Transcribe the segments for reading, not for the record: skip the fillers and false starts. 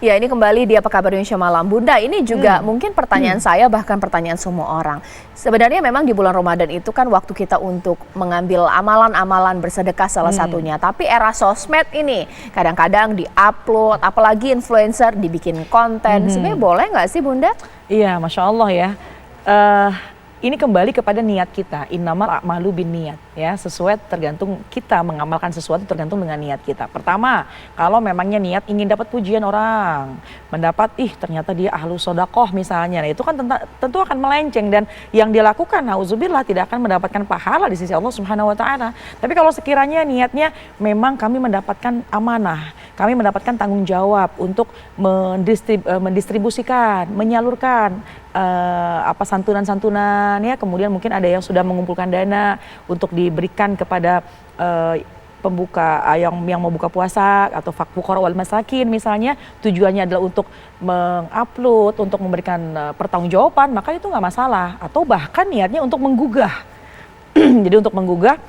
Ya, ini kembali di Apa Kabar Indonesia Malam. Bunda, ini juga mungkin pertanyaan saya, bahkan pertanyaan semua orang. Sebenarnya memang di bulan Ramadan itu kan waktu kita untuk mengambil amalan-amalan bersedekah salah satunya. Tapi era sosmed ini kadang-kadang di-upload, apalagi influencer dibikin konten. Sebenarnya boleh nggak sih Bunda? Iya, Masya Allah ya. Ini kembali kepada niat kita, innamal a'malu binniyat ya, sesuai tergantung kita mengamalkan sesuatu tergantung dengan niat kita. Pertama, kalau memangnya niat ingin dapat pujian orang, mendapat ternyata dia ahlu sodakoh misalnya, nah itu kan tentu akan melenceng dan yang dilakukan nauzubillah tidak akan mendapatkan pahala di sisi Allah Subhanahu wa taala. Tapi kalau sekiranya niatnya memang kami mendapatkan amanah, kami mendapatkan tanggung jawab untuk mendistribusikan, menyalurkan santunan-santunan ya, kemudian mungkin ada yang sudah mengumpulkan dana untuk diberikan kepada pembuka yang mau buka puasa atau fuqara wal masakin misalnya, tujuannya adalah untuk mengupload, untuk memberikan pertanggungjawaban, maka itu nggak masalah. Atau bahkan niatnya untuk menggugah jadi untuk menggugah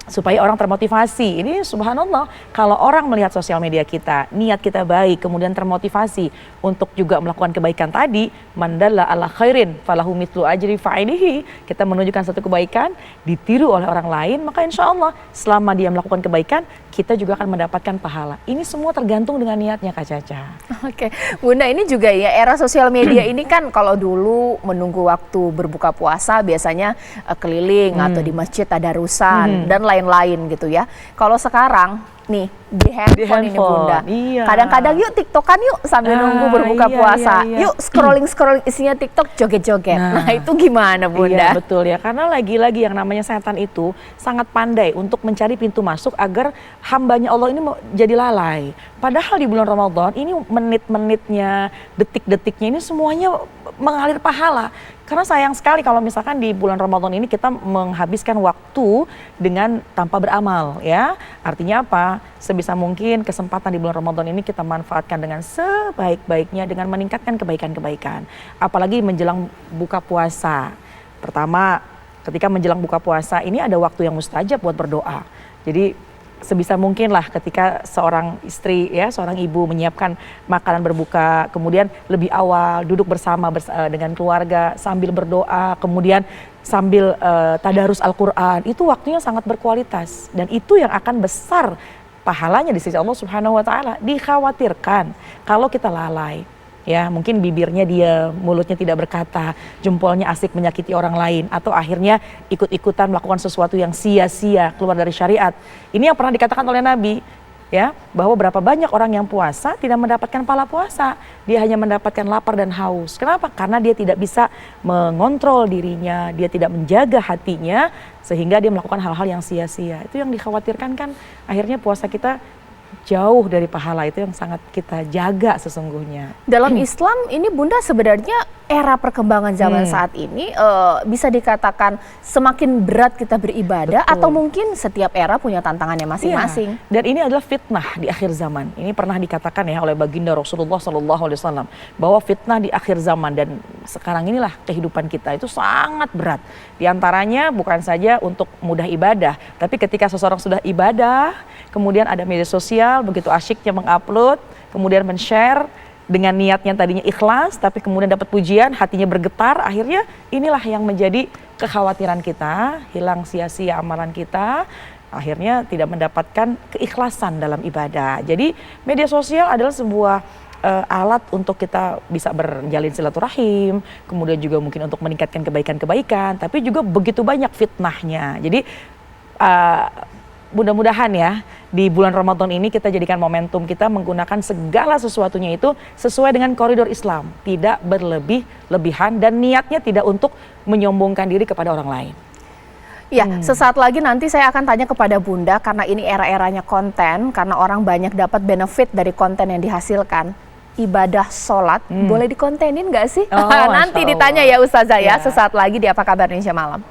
supaya orang termotivasi. Ini subhanallah, kalau orang melihat sosial media kita, niat kita baik, kemudian termotivasi untuk juga melakukan kebaikan tadi, mandalla ala khairin falahu mithlu ajri fa'ilihi, kita menunjukkan satu kebaikan, ditiru oleh orang lain, maka insya Allah selama dia melakukan kebaikan, kita juga akan mendapatkan pahala. Ini semua tergantung dengan niatnya, Kak Caca. Oke, Bunda, ini juga ya era sosial media ini kan kalau dulu menunggu waktu berbuka puasa biasanya keliling atau di masjid tadarusan dan lain-lain gitu ya. Kalau sekarang nih di handphone ini Bunda, kadang-kadang yuk TikTokan yuk sambil nunggu berbuka puasa, yuk scrolling isinya TikTok joget-joget. Nah itu gimana Bunda? Iya betul ya, karena lagi-lagi yang namanya setan itu sangat pandai untuk mencari pintu masuk agar hambanya Allah ini jadi lalai. Padahal di bulan Ramadan ini menit-menitnya, detik-detiknya ini semuanya mengalir pahala. Karena sayang sekali kalau misalkan di bulan Ramadan ini kita menghabiskan waktu dengan tanpa beramal ya. Artinya apa? Sebisa mungkin kesempatan di bulan Ramadan ini kita manfaatkan dengan sebaik-baiknya dengan meningkatkan kebaikan-kebaikan. Apalagi menjelang buka puasa. Pertama, ketika menjelang buka puasa ini ada waktu yang mustajab buat berdoa. Jadi sebisa mungkin lah ketika seorang istri ya, seorang ibu menyiapkan makanan berbuka, kemudian lebih awal duduk bersama dengan keluarga sambil berdoa, kemudian sambil tadarus Al-Quran, itu waktunya sangat berkualitas dan itu yang akan besar pahalanya di sisi Allah Subhanahu wa taala. Dikhawatirkan kalau kita lalai ya, mungkin bibirnya dia, mulutnya tidak berkata, jempolnya asik menyakiti orang lain, atau akhirnya ikut-ikutan melakukan sesuatu yang sia-sia keluar dari syariat. Ini yang pernah dikatakan oleh Nabi ya, bahwa berapa banyak orang yang puasa tidak mendapatkan pahala puasa, dia hanya mendapatkan lapar dan haus. Kenapa? Karena dia tidak bisa mengontrol dirinya, dia tidak menjaga hatinya, sehingga dia melakukan hal-hal yang sia-sia. Itu yang dikhawatirkan kan, akhirnya puasa kita jauh dari pahala, itu yang sangat kita jaga sesungguhnya. Dalam Islam ini Bunda, sebenarnya era perkembangan zaman saat ini bisa dikatakan semakin berat kita beribadah. Betul. Atau mungkin setiap era punya tantangannya masing-masing. Dan ini adalah fitnah di akhir zaman. Ini pernah dikatakan ya oleh baginda Rasulullah SAW bahwa fitnah di akhir zaman, dan sekarang inilah kehidupan kita itu sangat berat. Di antaranya bukan saja untuk mudah ibadah, tapi ketika seseorang sudah ibadah, kemudian ada media sosial, begitu asyiknya mengupload, kemudian men-share dengan niatnya tadinya ikhlas, tapi kemudian dapat pujian, hatinya bergetar, akhirnya inilah yang menjadi kekhawatiran kita, hilang sia-sia amalan kita, akhirnya tidak mendapatkan keikhlasan dalam ibadah. Jadi media sosial adalah sebuah alat untuk kita bisa berjalin silaturahim, kemudian juga mungkin untuk meningkatkan kebaikan-kebaikan, tapi juga begitu banyak fitnahnya. Jadi mudah-mudahan ya di bulan Ramadan ini kita jadikan momentum kita menggunakan segala sesuatunya itu sesuai dengan koridor Islam, tidak berlebih-lebihan dan niatnya tidak untuk menyombongkan diri kepada orang lain. Ya, sesaat lagi nanti saya akan tanya kepada Bunda, karena ini era-eranya konten, karena orang banyak dapat benefit dari konten yang dihasilkan. Ibadah sholat boleh dikontenin nggak sih? Nanti ditanya ya Ustazah ya, sesaat lagi di Apa Kabar Indonesia Malam.